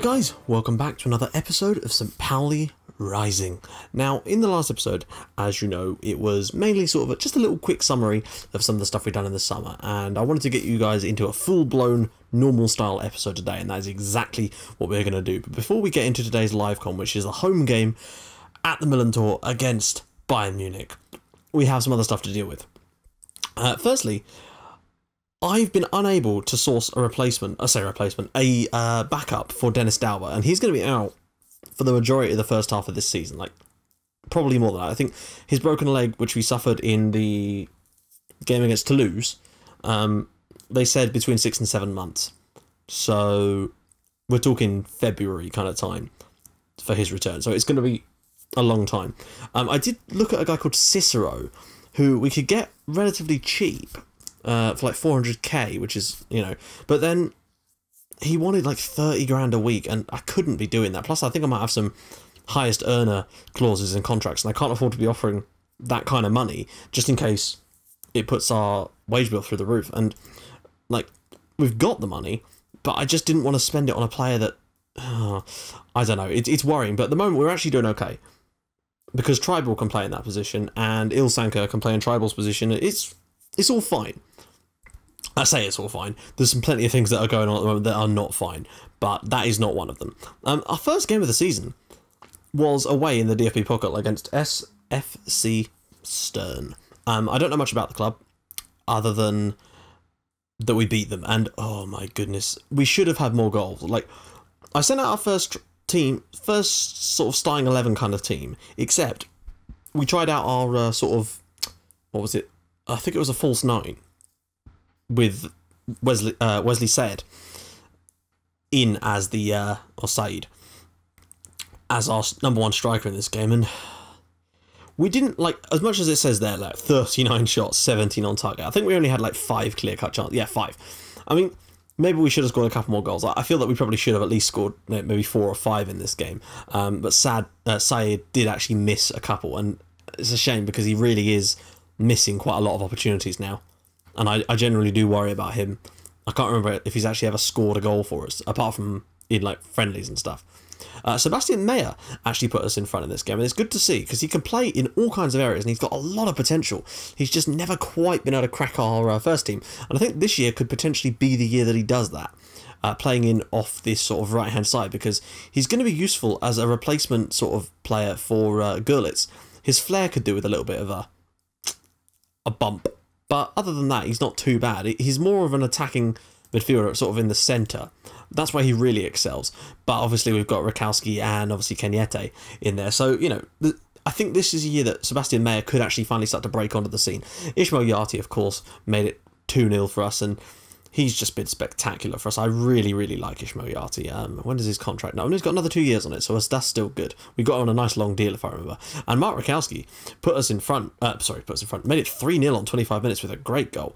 guys, welcome back to another episode of St. Pauli Rising. Now, in the last episode, as you know, it was mainly sort of just a little quick summary of some of the stuff we've done in the summer, and I wanted to get you guys into a full-blown normal style episode today, and that is exactly what we're going to do. But before we get into today's live con, which is a home game at the Millantor against Bayern Munich, we have some other stuff to deal with. Firstly, I've been unable to source a backup for Dennis Dauber, and he's going to be out for the majority of the first half of this season, like probably more than that. I think his broken leg, which we suffered in the game against Toulouse, they said between 6 and 7 months. So we're talking February kind of time for his return. So it's going to be a long time. I did look at a guy called Cicero, who we could get relatively cheap. For like 400k, which is, you know, but then he wanted like 30 grand a week, and I couldn't be doing that. Plus, I think I might have some highest earner clauses in contracts, and I can't afford to be offering that kind of money just in case it puts our wage bill through the roof. And like, we've got the money, but I just didn't want to spend it on a player that, I don't know, it's worrying. But at the moment, we're actually doing okay because Tribal can play in that position, and Ilsanker can play in Tribal's position. It's all fine. I say it's all fine. There's some plenty of things that are going on at the moment that are not fine, but that is not one of them. Our first game of the season was away in the DFB-Pokal against SFC Stern. I don't know much about the club, other than that we beat them, and oh my goodness, we should have had more goals. Like, I sent out our first sort of starting 11 kind of team, except we tried out our sort of, what was it? I think it was a false 9 with Wesley Said in as the or Said as our number one striker in this game, and we didn't, like, as much as it says there, like 39 shots, 17 on target. I think we only had like 5 clear cut chances. Yeah, 5. I mean, maybe we should have scored a couple more goals. I feel that we probably should have at least scored maybe 4 or 5 in this game. But Said did actually miss a couple, and it's a shame because he really is missing quite a lot of opportunities now, and I generally do worry about him. I can't remember if he's actually ever scored a goal for us, apart from in like friendlies and stuff. Sebastian Meyer actually put us in front of this game, and it's good to see because he can play in all kinds of areas and he's got a lot of potential. He's just never quite been able to crack our first team, and I think this year could potentially be the year that he does that, playing in off this sort of right hand side, because he's going to be useful as a replacement sort of player for Gurlitz. His flair could do with a little bit of a bump, but other than that, he's not too bad. He's more of an attacking midfielder, sort of in the centre. That's where he really excels. But obviously, we've got Rakowski and obviously Kenyete in there. So, you know, I think this is a year that Sebastian Meyer could actually finally start to break onto the scene. Ismail Yati, of course, made it 2-0 for us, and he's just been spectacular for us. I really, really like Ismail Yati. When does his contract? No, he's got another 2 years on it, so that's still good. We got on a nice long deal, if I remember. And Mark Rakowski put us in front. Made it 3-0 on 25 minutes with a great goal.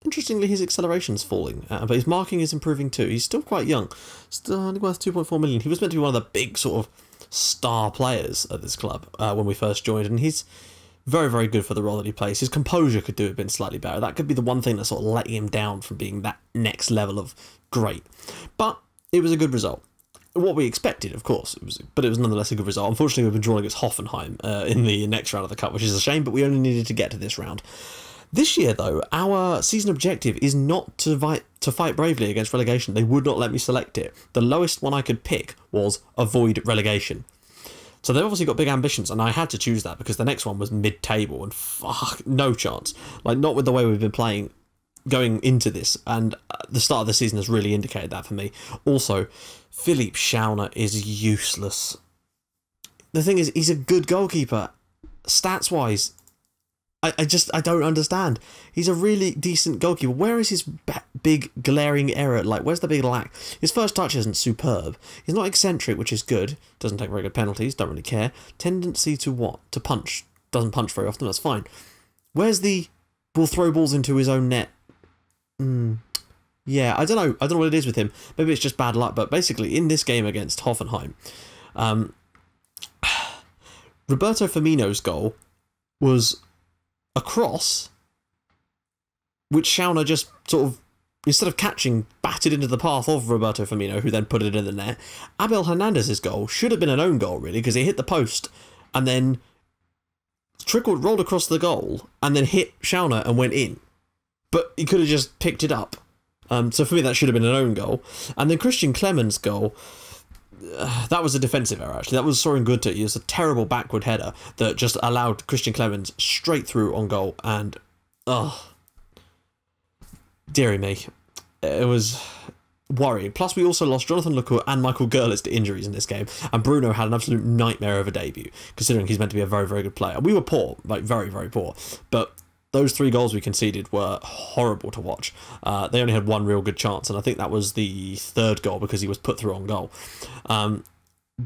Interestingly, his acceleration's falling, but his marking is improving too. He's still quite young. Still only worth 2.4 million. He was meant to be one of the big sort of star players at this club when we first joined, and he's very, very good for the role that he plays. His composure could have been slightly better. That could be the one thing that sort of let him down from being that next level of great. But it was a good result. What we expected, of course, but it was nonetheless a good result. Unfortunately, we've been drawn against Hoffenheim in the next round of the Cup, which is a shame, but we only needed to get to this round. This year, though, our season objective is not to fight bravely against relegation. They would not let me select it. The lowest one I could pick was avoid relegation. So they've obviously got big ambitions, and I had to choose that because the next one was mid-table, and fuck, no chance. Like, not with the way we've been playing going into this, and the start of the season has really indicated that for me. Also, Philippe Tschauner is useless. The thing is, he's a good goalkeeper. Stats-wise, I don't understand. He's a really decent goalkeeper. Where is his big glaring error? Like, where's the big lack? His first touch isn't superb. He's not eccentric, which is good. Doesn't take very good penalties. Don't really care. Tendency to what? To punch. Doesn't punch very often. That's fine. Where's the will throw balls into his own net? Yeah, I don't know. I don't know what it is with him. Maybe it's just bad luck. But basically, in this game against Hoffenheim, Roberto Firmino's goal was a cross, which Tschauner just sort of instead of catching, batted into the path of Roberto Firmino, who then put it in the net. Abel Hernandez's goal should have been an own goal, really, because he hit the post and then rolled across the goal and then hit Tschauner and went in. But he could have just picked it up. So for me, that should have been an own goal. And then Christian Clemens' goal, that was a defensive error, actually. That was Soren Gunther. It was a terrible backward header that just allowed Christian Clemens straight through on goal. And, dearie me, it was worrying. Plus, we also lost Jonathan Lecourt and Michael Görlitz to injuries in this game. And Bruno had an absolute nightmare of a debut, considering he's meant to be a very, very good player. We were poor, like very, very poor. But those 3 goals we conceded were horrible to watch. They only had one real good chance, and I think that was the 3rd goal because he was put through on goal.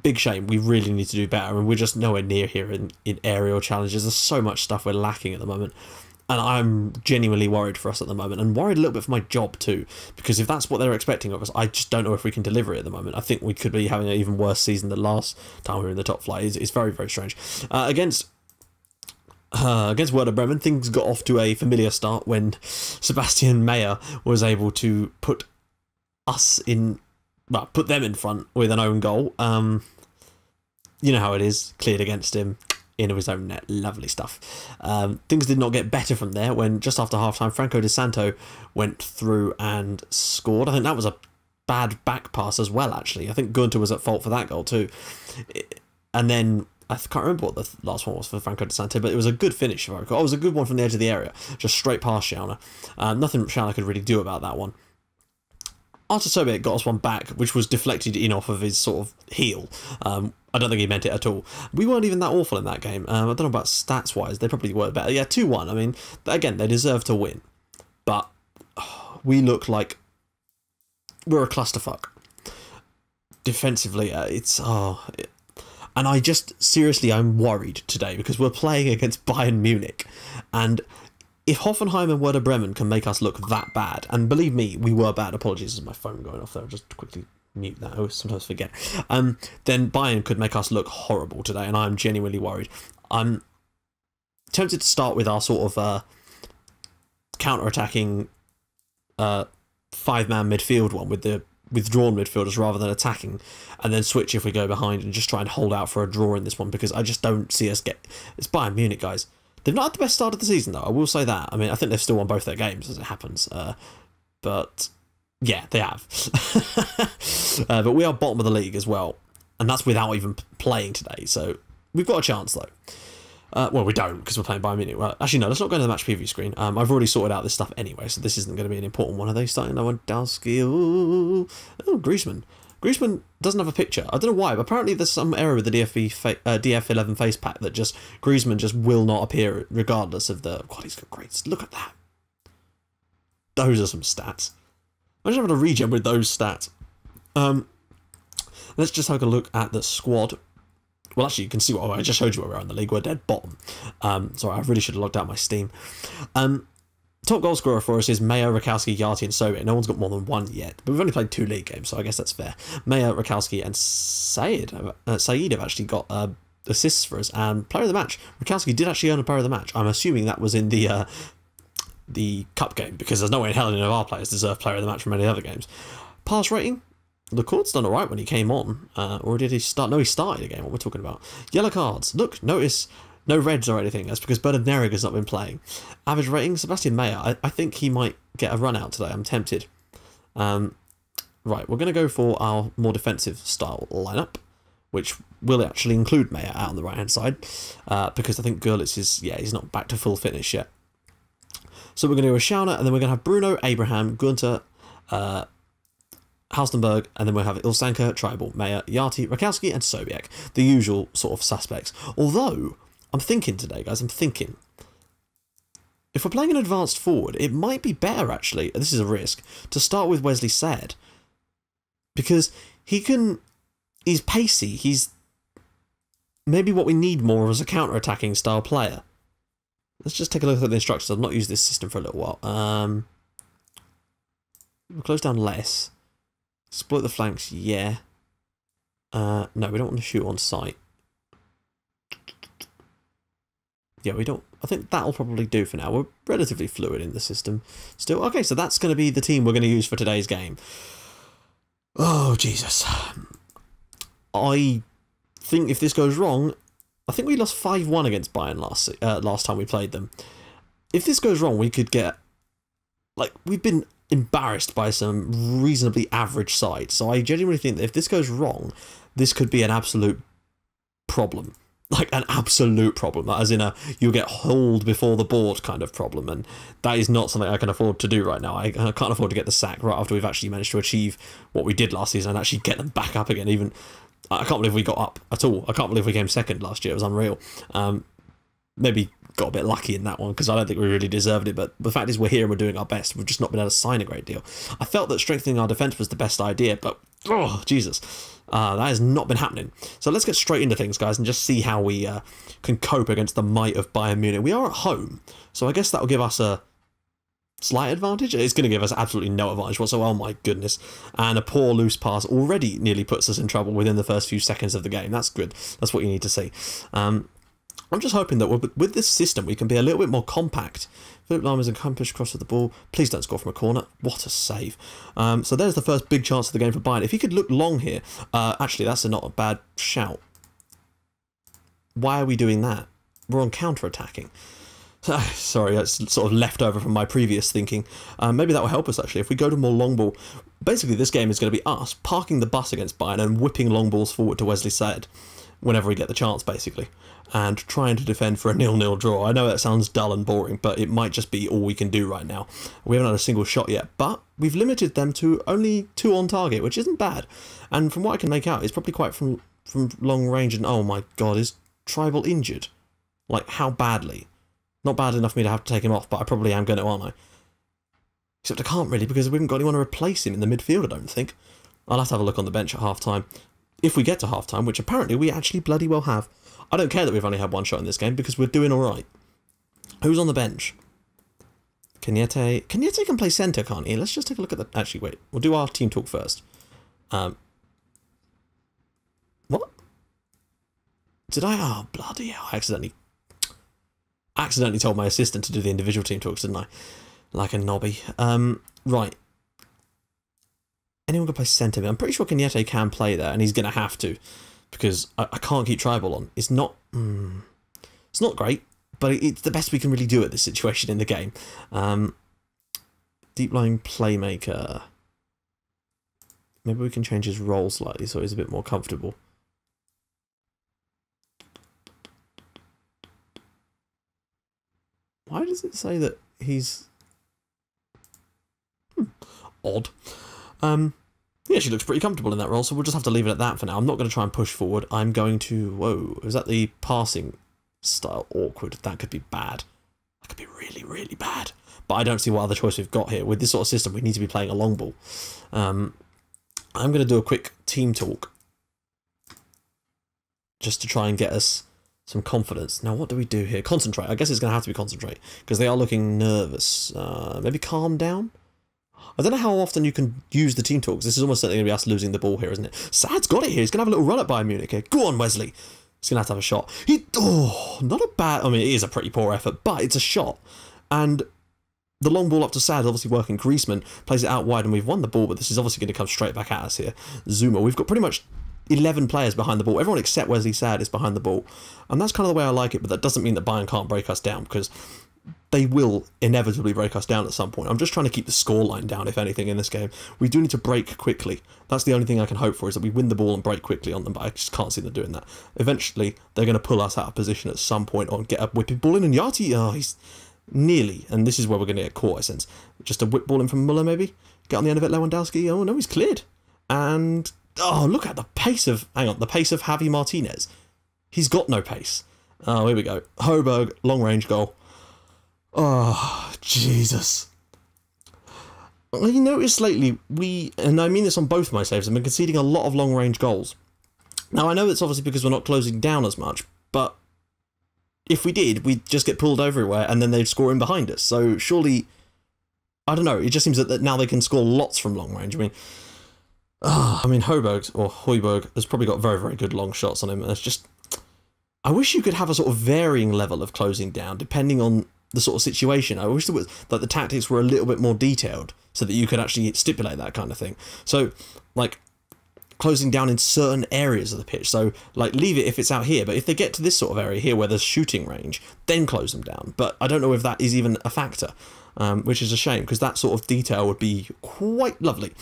Big shame. We really need to do better, and we're just nowhere near here in aerial challenges. There's so much stuff we're lacking at the moment, and I'm genuinely worried for us at the moment, and worried a little bit for my job too, because if that's what they're expecting of us, I just don't know if we can deliver it at the moment. I think we could be having an even worse season than last time we were in the top flight. It's very, very strange. Against Werder Bremen, things got off to a familiar start when Sebastian Meyer was able to put them in front with an own goal. You know how it is, cleared against him, into his own net, lovely stuff. Things did not get better from there when just after half-time, Franco Di Santo went through and scored. I think that was a bad back pass as well, actually. I think Gunther was at fault for that goal too. And then I can't remember what the last one was for Franco Di Santo, but it was a good finish, if I recall. Oh, it was a good one from the edge of the area, just straight past Tschauner. Nothing Tschauner could really do about that one. Artur Sobiech got us one back, which was deflected in off of his sort of heel. I don't think he meant it at all. We weren't even that awful in that game. I don't know about stats-wise. They probably were better. Yeah, 2-1. I mean, again, they deserve to win. But we look like we're a clusterfuck. Defensively, and I just, seriously, I'm worried today because we're playing against Bayern Munich. And if Hoffenheim and Werder Bremen can make us look that bad, and believe me, we were bad. Apologies, this is my phone going off there. I'll just quickly mute that. I sometimes forget. Then Bayern could make us look horrible today, and I'm genuinely worried. I'm tempted to start with our sort of counter-attacking 5-man midfield one with the withdrawn midfielders rather than attacking, and then switch if we go behind and just try and hold out for a draw in this one, because I just don't see us get... It's Bayern Munich, guys. They've not had the best start of the season, though, I will say that. I mean, I think they've still won both their games, as it happens. But, yeah, they have. But we are bottom of the league as well, and that's without even playing today, so we've got a chance, though. Well, we don't, because we're playing Bayern Munich. Well, actually, no, let's not go to the match preview screen. I've already sorted out this stuff anyway, so this isn't going to be an important one. Are they starting Lewandowski? Oh, Griezmann. Griezmann doesn't have a picture. I don't know why, but apparently there's some error with the DF11 face pack that just Griezmann just will not appear regardless of the... God, he's got great... Look at that. Those are some stats. Imagine having a regen with those stats. Let's just have a look at the squad. Well, actually, you can see what I just showed you where we are in the league. We're dead bottom. Sorry, I really should have logged out my Steam. Top goal scorer for us is Meyer, Rakowski, Yati, and Sobiech. No one's got more than one yet, but we've only played 2 league games, so I guess that's fair. Meyer, Rakowski, and Said have actually got assists for us, and player of the match. Rakowski did actually earn a player of the match. I'm assuming that was in the cup game, because there's no way in hell any of our players deserve player of the match from any other games. Pass rating. Lecourt's done alright when he came on, or did he start? No, he started the game, what we're talking about. Yellow cards. Look, notice no reds or anything. That's because Bernard Nerrig has not been playing. Average rating, Sebastian Meyer. I think he might get a run out today. I'm tempted. Right, we're going to go for our more defensive style lineup, which will actually include Meyer out on the right-hand side, because I think Görlitz is, yeah, he's not back to full fitness yet. So we're going to do a Tschauner, and then we're going to have Bruno, Abraham, Gunther, Halstenberg, and then we'll have Ilsanker, Tribal, Meyer, Yati, Rakowski, and Sobiech. The usual sort of suspects. Although, I'm thinking today, guys, if we're playing an advanced forward, it might be better, actually, this is a risk, to start with Wesley Said. Because he's pacey, he's maybe what we need more as a counter-attacking style player. Let's just take a look at the instructions. I've not used this system for a little while. We'll close down less. Exploit the flanks, yeah. No, we don't want to shoot on sight. Yeah, yeah, we don't. I think that'll probably do for now. We're relatively fluid in the system still. Okay, so that's going to be the team we're going to use for today's game. Oh, Jesus. I think if this goes wrong, I think we lost 5-1 against Bayern last time we played them. If this goes wrong, we could get... Like, we've been embarrassed by some reasonably average sides. So I genuinely think that if this goes wrong, this could be an absolute problem. Like, an absolute problem. As in you'll get hauled before the board kind of problem. And that is not something I can afford to do right now. I can't afford to get the sack right after we've actually managed to achieve what we did last season and actually get them back up again. Even I can't believe we got up at all. I can't believe we came second last year. It was unreal. Maybe got a bit lucky in that one because I don't think we really deserved it. But the fact is we're here and we're doing our best. We've just not been able to sign a great deal. I felt that strengthening our defence was the best idea, but oh, Jesus. That has not been happening. So let's get straight into things, guys, and just see how we can cope against the might of Bayern Munich. We are at home, so I guess that will give us a slight advantage. It's going to give us absolutely no advantage whatsoever. Oh my goodness. And a poor loose pass already nearly puts us in trouble within the first few seconds of the game. That's good. That's what you need to see. I'm just hoping that with this system we can be a little bit more compact. Philip Lahm is accomplished cross of the ball. Please don't score from a corner. What a save. So there's the first big chance of the game for Bayern. If he could look long here... actually, that's not a bad shout. Why are we doing that? We're on counter-attacking. Sorry, that's sort of left over from my previous thinking. Maybe that will help us, actually. If we go to more long ball... Basically, this game is going to be us parking the bus against Bayern and whipping long balls forward to Wesley Said whenever we get the chance, basically, and trying to defend for a 0-0 draw. I know that sounds dull and boring, but it might just be all we can do right now. We haven't had a single shot yet, but we've limited them to only 2 on target, which isn't bad. And from what I can make out, it's probably quite from long range. And oh my god, is Tribal injured? Like, how badly? Not bad enough for me to have to take him off, but I probably am going to, aren't I? Except I can't really, because we haven't got anyone to replace him in the midfield, I don't think. I'll have to have a look on the bench at half-time. If we get to half-time, which apparently we actually bloody well have. I don't care that we've only had 1 shot in this game, because we're doing alright. Who's on the bench? Cagnette. Cagnette can play centre, can't he? Let's just take a look at the... Actually, wait. We'll do our team talk first. What? Did I... Oh, bloody hell. I accidentally told my assistant to do the individual team talks, didn't I? Like a knobby. Right. Anyone can play centre. I'm pretty sure Cagnette can play there, and he's going to have to, because I can't keep Tribal on. It's not... it's not great, but it's the best we can really do at this situation in the game. Deep line playmaker. Maybe we can change his role slightly so he's a bit more comfortable. Why does it say that he's... Odd. He actually looks pretty comfortable in that role, so we'll just have to leave it at that for now. I'm not going to try and push forward. I'm going to... Whoa, is that the passing style? Awkward. That could be bad. That could be really, really bad. But I don't see what other choice we've got here. With this sort of system, we need to be playing a long ball. I'm going to do a quick team talk, just to try and get us some confidence. Now, what do we do here? Concentrate. I guess it's going to have to be concentrate, because they are looking nervous. Maybe calm down? I don't know how often you can use the team talks. This is almost certainly going to be us losing the ball here, isn't it? Sad's got it here. He's going to have a little run at Bayern Munich here. Go on, Wesley. He's going to have a shot. Not a bad... I mean, it is a pretty poor effort, but it's a shot. And the long ball up to Sad, obviously working. Griezmann plays it out wide, and we've won the ball, but this is obviously going to come straight back at us here. Zuma. We've got pretty much 11 players behind the ball. Everyone except Wesley Sad is behind the ball. And that's kind of the way I like it, but that doesn't mean that Bayern can't break us down, because they will inevitably break us down at some point. I'm just trying to keep the scoreline down, if anything, in this game. We do need to break quickly. That's the only thing I can hope for, is that we win the ball and break quickly on them, but I just can't see them doing that. Eventually, they're going to pull us out of position at some point or get a whipping ball in, and Yati, oh, he's nearly, and this is where we're going to get caught, I sense. Just a whip ball in from Muller, maybe? Get on the end of it, Lewandowski. Oh, no, he's cleared. And, oh, look at the pace of, hang on, the pace of Javi Martinez. He's got no pace. Oh, here we go. Hoberg, long-range goal. Oh, Jesus. I noticed lately, and I mean this on both my saves, I've been conceding a lot of long-range goals. Now, I know it's obviously because we're not closing down as much, but if we did, we'd just get pulled everywhere, and then they'd score in behind us. So, surely, I don't know, it just seems that now they can score lots from long range. I mean, Hoberg, or Hoiberg, has probably got very, very good long shots on him, and it's just... I wish you could have a sort of varying level of closing down depending on the sort of situation. I wish there was, like, the tactics were a little bit more detailed so that you could actually stipulate that kind of thing. So, like, closing down in certain areas of the pitch. So, like, leave it if it's out here, but if they get to this sort of area here where there's shooting range, then close them down. But I don't know if that is even a factor, which is a shame, because that sort of detail would be quite lovely.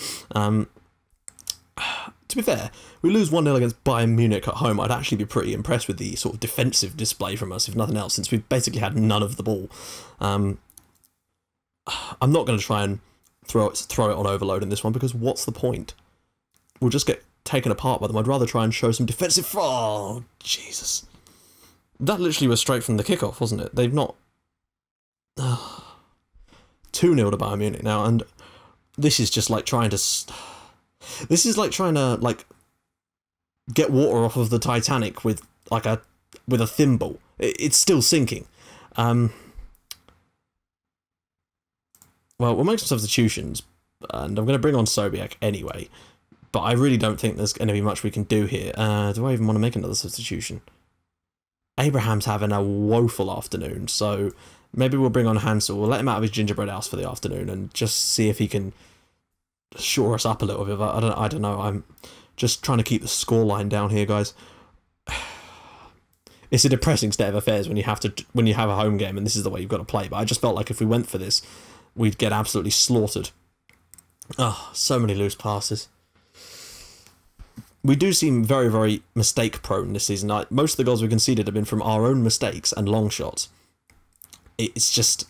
To be fair, we lose 1-0 against Bayern Munich at home. I'd actually be pretty impressed with the sort of defensive display from us, if nothing else, since we've basically had none of the ball. I'm not going to try and throw it on overload in this one, because what's the point? We'll just get taken apart by them. I'd rather try and show some defensive... Oh, Jesus. That literally was straight from the kickoff, wasn't it? They've not... 2-0 to Bayern Munich now, and this is just like trying to... This is like trying to, like, get water off of the Titanic with, like, a thimble. It's still sinking. Well, we'll make some substitutions, and I'm going to bring on Sobiek anyway, but I really don't think there's going to be much we can do here. Do I even want to make another substitution? Abraham's having a woeful afternoon, so maybe we'll bring on Hansel. We'll let him out of his gingerbread house for the afternoon and just see if he can shore us up a little bit. I don't know. I'm just trying to keep the scoreline down here, guys. It's a depressing state of affairs when you have a home game and this is the way you've got to play. But I just felt like if we went for this, we'd get absolutely slaughtered. Oh, so many loose passes. We do seem very, very mistake prone this season. Most of the goals we conceded have been from our own mistakes and long shots. It's just...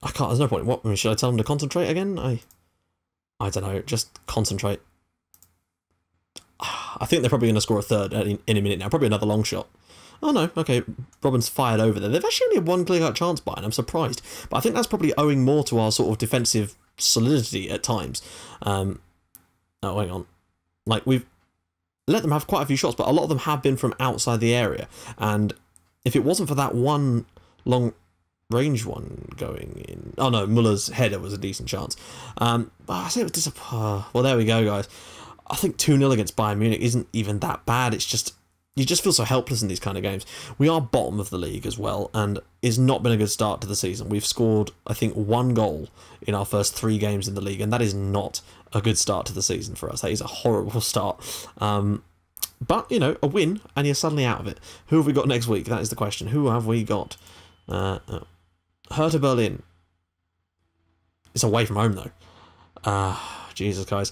I can't, there's no point. What, should I tell them to concentrate again? I don't know, just concentrate. I think they're probably going to score a third in a minute now. Probably another long shot. Oh no, okay, Robin's fired over there. They've actually only had one clear-cut chance by, and I'm surprised. But I think that's probably owing more to our sort of defensive solidity at times. Oh, hang on. Like, we've let them have quite a few shots, but a lot of them have been from outside the area. And if it wasn't for that one long... range one going in. Oh no, Muller's header was a decent chance. I say it was disappointing. Well, there we go, guys. I think 2-0 against Bayern Munich isn't even that bad. It's just, you just feel so helpless in these kind of games. We are bottom of the league as well, and it's not been a good start to the season. We've scored, I think, 1 goal in our first 3 games in the league, and that is not a good start to the season for us. That is a horrible start. But, you know, a win, and you're suddenly out of it. Who have we got next week? That is the question. Who have we got? Hertha Berlin. It's away from home, though. Jesus, guys.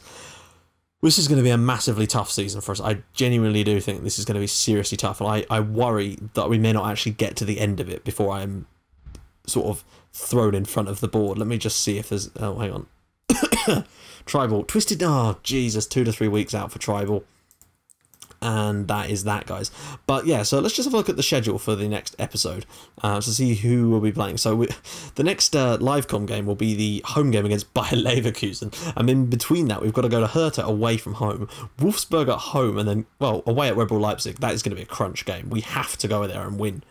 This is going to be a massively tough season for us. I genuinely do think this is going to be seriously tough. And I worry that we may not actually get to the end of it before I'm sort of thrown in front of the board. Let me just see if there's... Oh, hang on. Tribal. Twisted... Oh, Jesus. 2 to 3 weeks out for Tribal. And that is that, guys. But yeah, so let's just have a look at the schedule for the next episode to see who we'll be playing. So the next livecom game will be the home game against Bayer Leverkusen, and in between that we've got to go to Hertha away from home, Wolfsburg at home, and then, well, away at RB Leipzig. That is going to be a crunch game. We have to go there and win.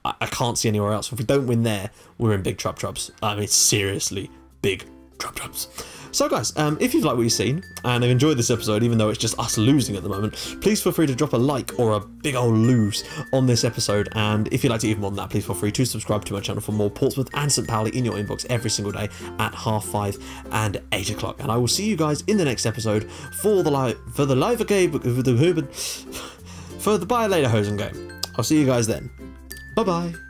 I can't see anywhere else. If we don't win there, we're in big trubs. I mean, seriously, big trubs. So guys, if you've liked what you've seen and have enjoyed this episode, even though it's just us losing at the moment, please feel free to drop a like or a big old lose on this episode. And if you'd like to even more than that, please feel free to subscribe to my channel for more Portsmouth and St. Pauli in your inbox every single day at 5:30 and 8 o'clock. And I will see you guys in the next episode for the Bayer Leverkusen game. I'll see you guys then. Bye bye.